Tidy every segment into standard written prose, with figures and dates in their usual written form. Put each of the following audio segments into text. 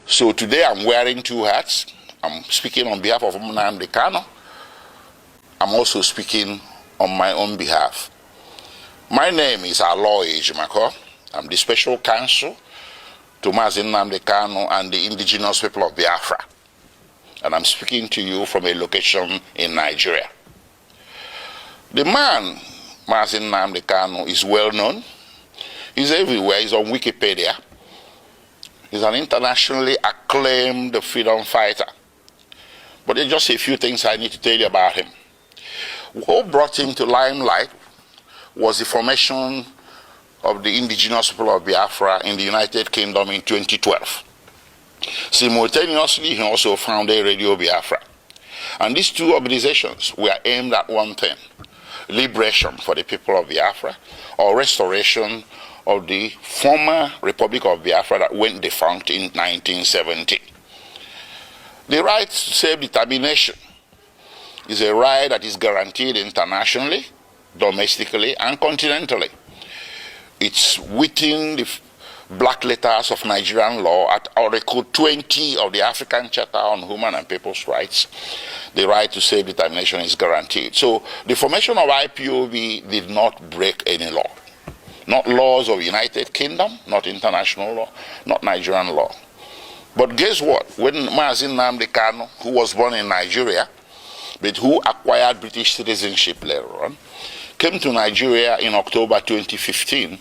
So today I'm wearing two hats. I'm speaking on behalf of NNAMDI KANU. I'm also speaking on my own behalf. My name is Ejimakor. I'm the special counsel to NNAMDI KANU and the indigenous people of Biafra. And I'm speaking to you from a location in Nigeria. The man, NNAMDI KANU, is well known. He's everywhere. He's on Wikipedia. He's an internationally acclaimed freedom fighter. But there's just a few things I need to tell you about him. What brought him to limelight was the formation of the indigenous people of Biafra in the United Kingdom in 2012. Simultaneously, he also founded Radio Biafra. And these two organizations were aimed at one thing: liberation for the people of Biafra, or restoration of the former Republic of Biafra that went defunct in 1970. The right to self-determination is a right that is guaranteed internationally, domestically, and continentally. It's within the black letters of Nigerian law at Article 20 of the African Charter on Human and People's Rights. The right to self-determination is guaranteed. So the formation of IPOB did not break any law. Not laws of United Kingdom, not international law, not Nigerian law. But guess what? When NNAMDI KANU, who was born in Nigeria, but who acquired British citizenship later on, came to Nigeria in October 2015,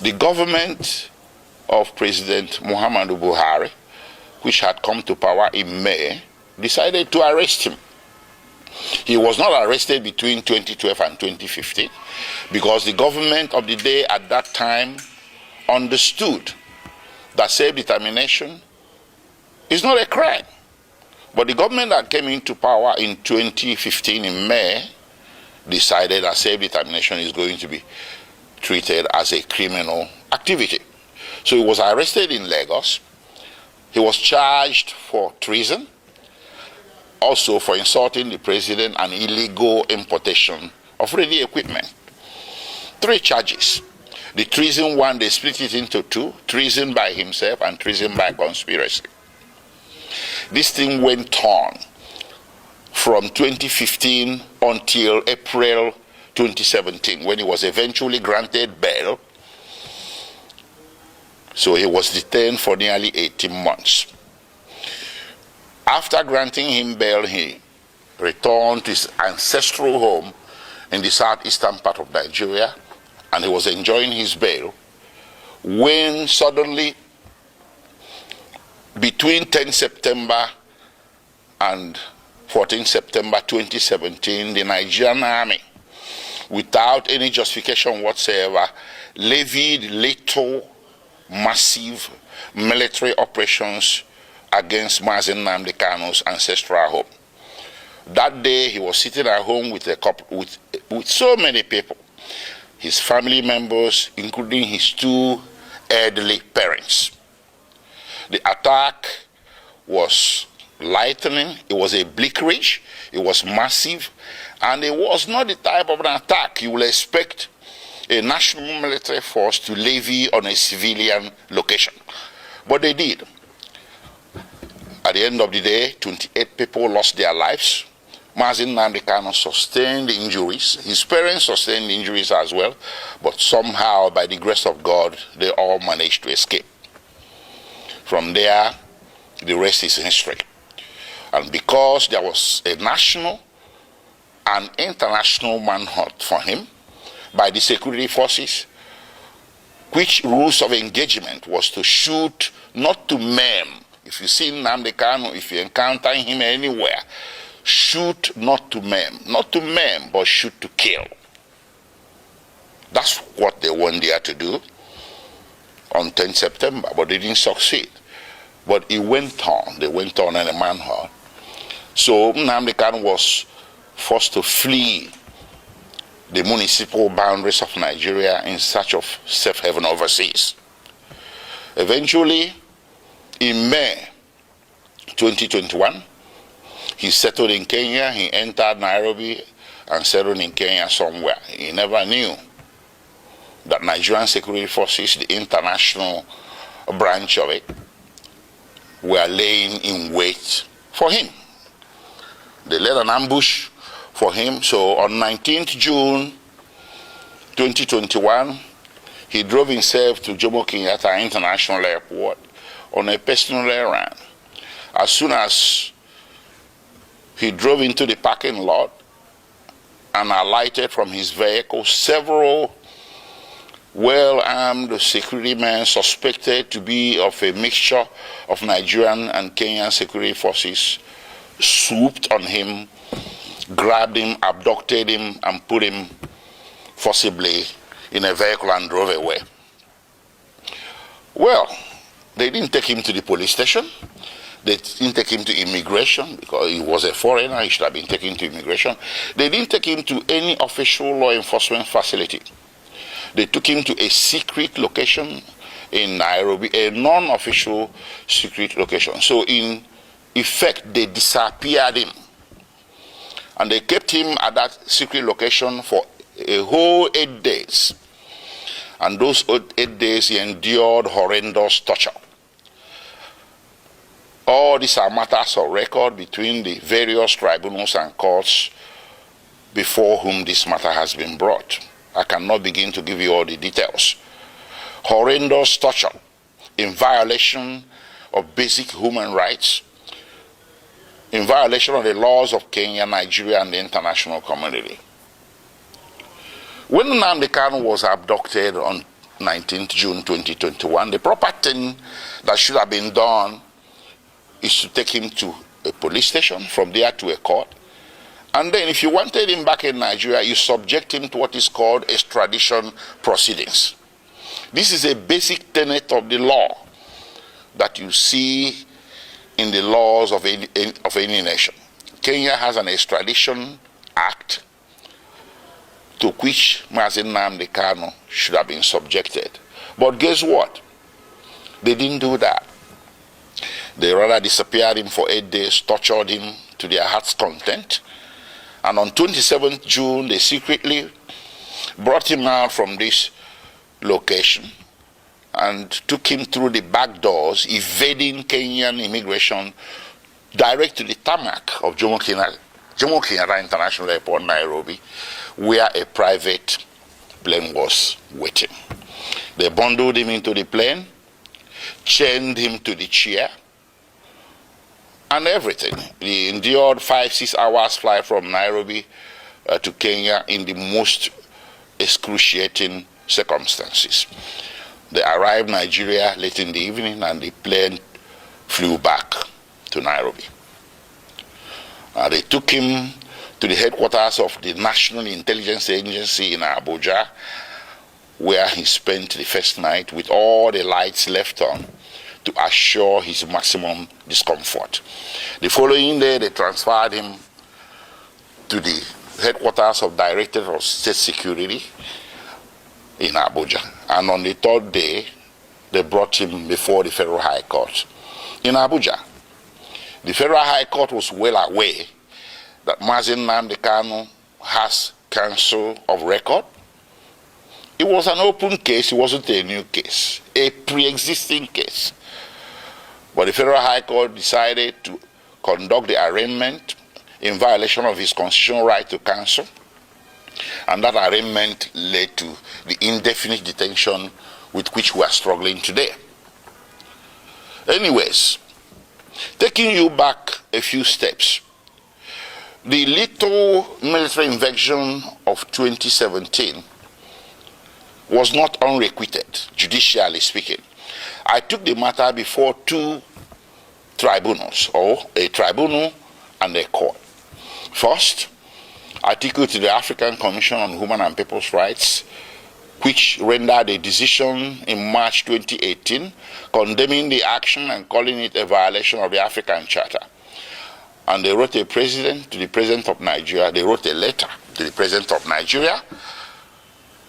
the government of President Muhammadu Buhari, which had come to power in May, decided to arrest him. He was not arrested between 2012 and 2015 because the government of the day at that time understood that self-determination is not a crime. But the government that came into power in 2015 in May decided that self-determination is going to be treated as a criminal activity. So he was arrested in Lagos. He was charged for treason, also for insulting the president and illegal importation of radio equipment. 3 charges. The treason one, they split it into 2, treason by himself and treason by conspiracy. This thing went on from 2015 until April 2017, when he was eventually granted bail. So he was detained for nearly 18 months. After granting him bail, he returned to his ancestral home in the southeastern part of Nigeria, and he was enjoying his bail when suddenly, between 10 September and 14 September 2017, the Nigerian army, without any justification whatsoever, levied lethal, massive military operations against NNAMDI KANU's ancestral home. That day, he was sitting at home with so many people, his family members, including his 2 elderly parents. The attack was lightning, it was a bleakridge, it was massive, and it was not the type of an attack you will expect a national military force to levy on a civilian location. But they did. At the end of the day, 28 people lost their lives. NNAMDI KANU sustained injuries. His parents sustained injuries as well, but somehow, by the grace of God, they all managed to escape. From there, the rest is history. And because there was a national and international manhunt for him by the security forces, which rules of engagement was to shoot, not to maim. If you see NNAMDI KANU, if you encounter him anywhere, shoot not to maim. Not to maim, but shoot to kill. That's what they went there to do on 10 September, but they didn't succeed. But it went on. They went on in a manhunt. So NNAMDI KANU was forced to flee the municipal boundaries of Nigeria in search of safe haven overseas. Eventually, in May 2021, he settled in Kenya. He entered Nairobi and settled in Kenya somewhere. He never knew that Nigerian security forces, the international branch of it, were laying in wait for him. They laid an ambush for him. So on 19th June 2021, he drove himself to Jomo Kenyatta International Airport on a personal errand. As soon as he drove into the parking lot and alighted from his vehicle, several well-armed security men suspected to be of a mixture of Nigerian and Kenyan security forces swooped on him, grabbed him, abducted him, and put him forcibly in a vehicle and drove away. Well, they didn't take him to the police station. They didn't take him to immigration because he was a foreigner. He should have been taken to immigration. They didn't take him to any official law enforcement facility. They took him to a secret location in Nairobi, a non-official secret location. So in effect, they disappeared him. And they kept him at that secret location for a whole 8 days. And those 8 days he endured horrendous torture. All these are matters of record between the various tribunals and courts before whom this matter has been brought. I cannot begin to give you all the details. Horrendous torture in violation of basic human rights, in violation of the laws of Kenya, Nigeria, and the international community. When NNAMDI KANU was abducted on 19th June 2021, the proper thing that should have been done is to take him to a police station, from there to a court. And then if you wanted him back in Nigeria, you subject him to what is called extradition proceedings. This is a basic tenet of the law that you see in the laws of any nation. Kenya has an extradition act to which NNAMDI KANU should have been subjected. But guess what? They didn't do that. They rather disappeared him for 8 days, tortured him to their heart's content. And on 27th June, they secretly brought him out from this location and took him through the back doors, evading Kenyan immigration, direct to the tarmac of Jomo Kenyatta International Airport, Nairobi, where a private plane was waiting. They bundled him into the plane, chained him to the chair, and everything. He endured 5-6 hours flight from Nairobi to Kenya in the most excruciating circumstances. They arrived in Nigeria late in the evening and the plane flew back to Nairobi. They took him to the headquarters of the National Intelligence Agency in Abuja, where he spent the first night with all the lights left on to assure his maximum discomfort. The following day, they transferred him to the headquarters of Directorate of State Security in Abuja. And on the third day, they brought him before the Federal High Court in Abuja. The Federal High Court was well aware that NNAMDI KANU has counsel of record. It was an open case, it wasn't a new case, a pre-existing case. But the Federal High Court decided to conduct the arraignment in violation of his constitutional right to counsel. And that arraignment led to the indefinite detention with which we are struggling today. Anyways, taking you back a few steps, the little military invasion of 2017 was not unrequited, judicially speaking. I took the matter before two tribunals, or a tribunal and a court. First, I took it to the African Commission on Human and People's Rights, which rendered a decision in March 2018 condemning the action and calling it a violation of the African Charter. And they wrote to the President of Nigeria, they wrote a letter to the President of Nigeria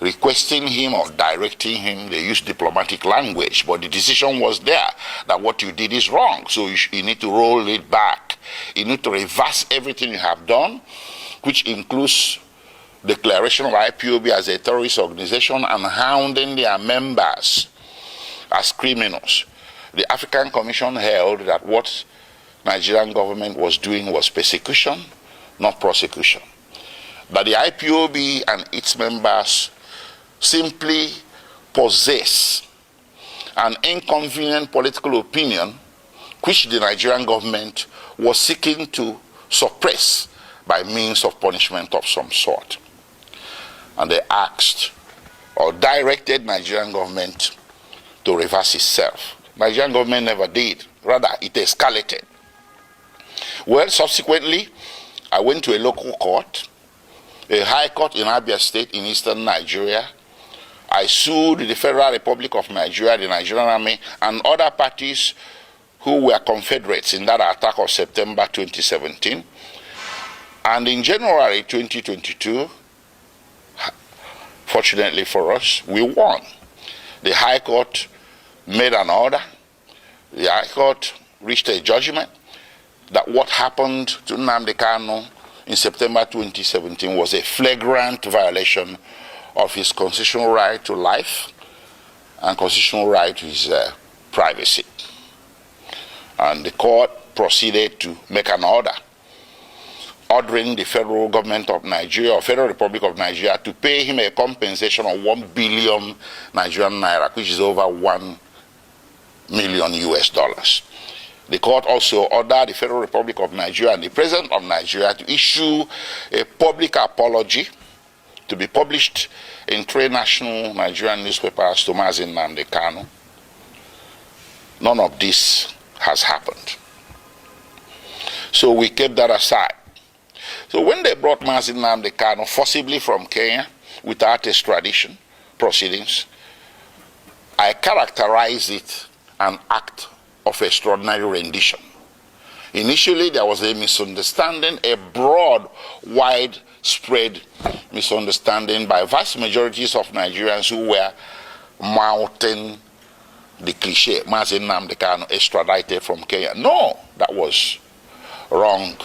requesting him or directing him. They used diplomatic language, but the decision was there that what you did is wrong, so you need to roll it back. You need to reverse everything you have done, which includes declaration of IPOB as a terrorist organization and hounding their members as criminals. the African Commission held that what Nigerian government was doing was persecution, not prosecution. That the IPOB and its members simply possess an inconvenient political opinion which the Nigerian government was seeking to suppress by means of punishment of some sort. And they asked or directed Nigerian government to reverse itself. Nigerian government never did. Rather, it escalated. Well, subsequently, I went to a local court, a high court in Abia State in eastern Nigeria. I sued the Federal Republic of Nigeria, the Nigerian Army, and other parties who were confederates in that attack of September 2017. And in January 2022, fortunately for us, we won. The High Court made an order. The High Court reached a judgment that what happened to NNAMDI KANU in September 2017 was a flagrant violation of his constitutional right to life and constitutional right to his privacy. And the court proceeded to make an order ordering the federal government of Nigeria or Federal Republic of Nigeria to pay him a compensation of 1 billion Nigerian naira, which is over $1 million US dollars. The court also ordered the Federal Republic of Nigeria and the President of Nigeria to issue a public apology to be published in 3 national Nigerian newspapers to NNAMDI KANU. None of this has happened. So we kept that aside. So when they brought NNAMDI KANU forcibly from Kenya without extradition proceedings, I characterized it an act of extraordinary rendition. Initially, there was a misunderstanding, a broad, widespread misunderstanding by vast majorities of Nigerians who were mouthing the cliche, NNAMDI KANU extradited from Kenya. No, that was wrong.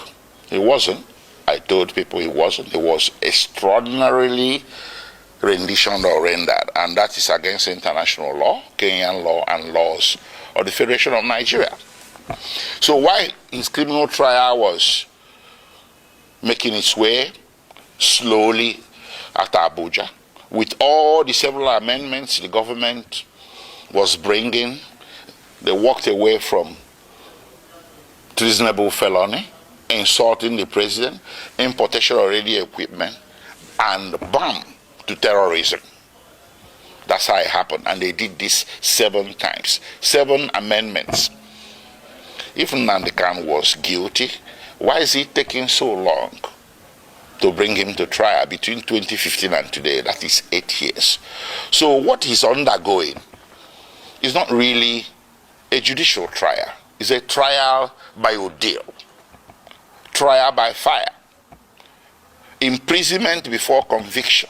He wasn't. I told people he wasn't. He was extraordinarily renditioned or rendered, and that is against international law, Kenyan law, and laws of the Federation of Nigeria. So while his criminal trial was making its way slowly at Abuja, with all the several amendments the government was bringing, they walked away from treasonable felony, insulting the president, importation of radio equipment, and bam, to terrorism. That's how it happened. And they did this 7 times. 7 amendments. If NNAMDI KANU was guilty, why is it taking so long to bring him to trial between 2015 and today? That is 8 years. So what he's undergoing is not really a judicial trial. It's a trial by ordeal. Trial by fire. Imprisonment before conviction.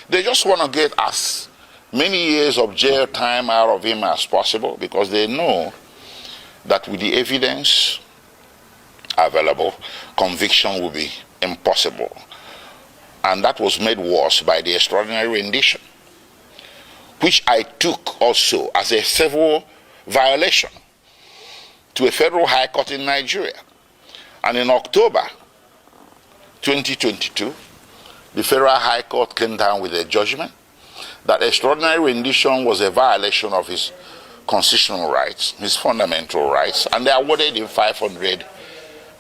They just want to get as many years of jail time out of him as possible because they know that with the evidence available, conviction will be impossible. And that was made worse by the extraordinary rendition, which I took also as a civil violation to a federal high court in Nigeria. And in October 2022, the Federal High Court came down with a judgment that extraordinary rendition was a violation of his constitutional rights, his fundamental rights, and they awarded him 500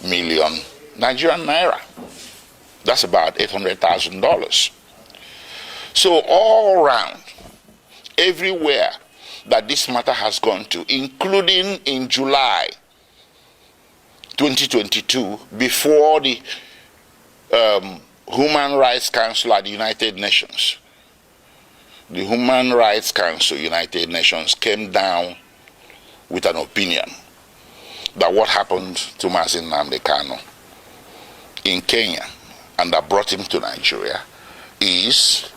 million Nigerian naira. That's about $800,000. So all around, everywhere that this matter has gone to, including in July 2022, before the Human Rights Council at the United Nations. The Human Rights Council, United Nations, came down with an opinion that what happened to NNAMDI KANU in Kenya and that brought him to Nigeria is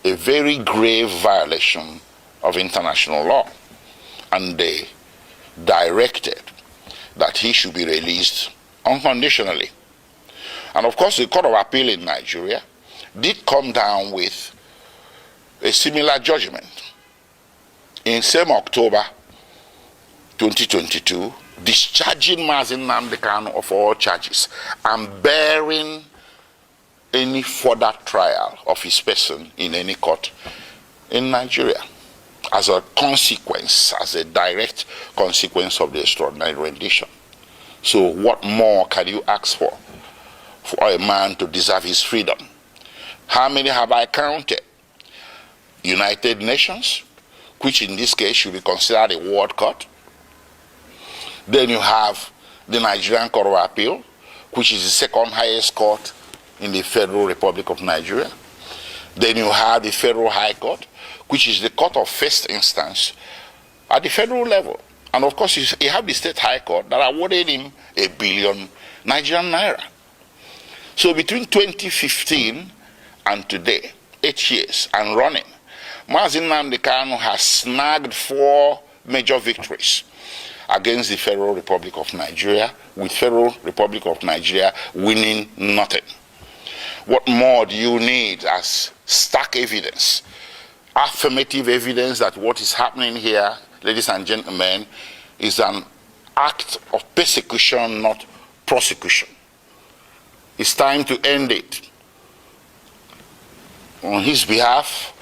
a very grave violation of international law. And they directed that he should be released unconditionally. And of course, the Court of Appeal in Nigeria did come down with a similar judgment in same October 2022, discharging Nnamdi Kanu of all charges and bearing any further trial of his person in any court in Nigeria as a consequence, as a direct consequence of the extraordinary rendition. So what more can you ask for a man to deserve his freedom? How many have I counted? United Nations, which in this case should be considered a world court. Then you have the Nigerian Court of Appeal, which is the second highest court in the Federal Republic of Nigeria. Then you have the Federal High Court, which is the court of first instance at the federal level. And of course, you have the State High Court that awarded him 1 billion Nigerian naira. So between 2015 and today, 8 years and running, Nnamdi Kanu has snagged 4 major victories against the Federal Republic of Nigeria, with Federal Republic of Nigeria winning nothing. What more do you need as stark evidence, affirmative evidence that what is happening here, ladies and gentlemen, is an act of persecution, not prosecution? It's time to end it. On his behalf,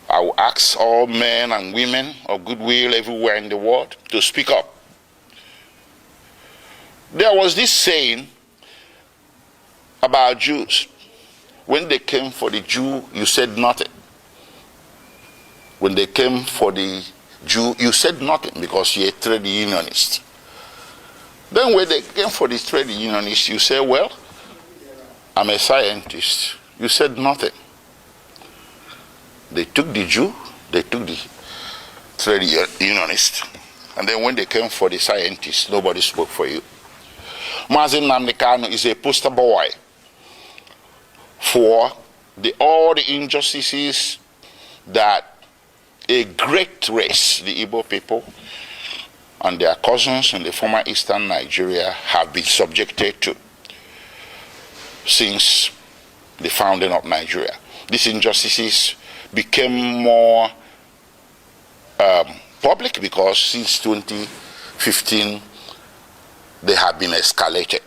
I will ask all men and women of goodwill everywhere in the world to speak up. There was this saying about Jews. When they came for the Jew, you said nothing. When they came for the Jew, you said nothing because you're a trade unionist. Then when they came for the trade unionist, you said, well, I'm a scientist. You said nothing. They took the Jew, they took the trade unionist, and then when they came for the scientists, nobody spoke for you. Nnamdi Kanu is a poster boy for all the injustices that a great race, the Igbo people, and their cousins in the former eastern Nigeria have been subjected to since the founding of Nigeria. These injustices became more public because since 2015 they have been escalated.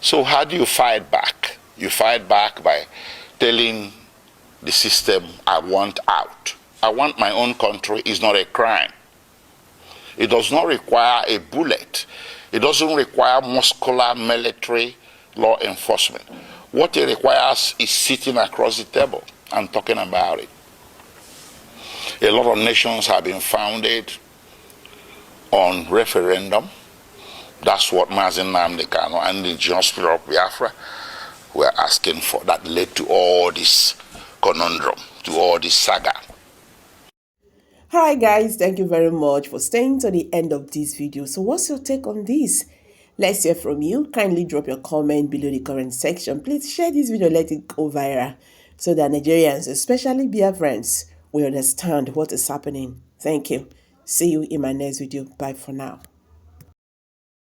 So how do you fight back? You fight back by telling the system, I want out. I want my own country is not a crime. It does not require a bullet. It doesn't require muscular military law enforcement. What it requires is sitting across the table and talking about it. A lot of nations have been founded on referendum. That's what Nnamdi Kanu and the Indigenous people of Biafra were asking for. That led to all this conundrum, to all this saga. Alright guys, thank you very much for staying to the end of this video. So what's your take on this? Let's hear from you. Kindly drop your comment below the comment section. Please share this video, let it go viral so that Nigerians, especially Biafrans, will understand what is happening. Thank you. See you in my next video. Bye for now.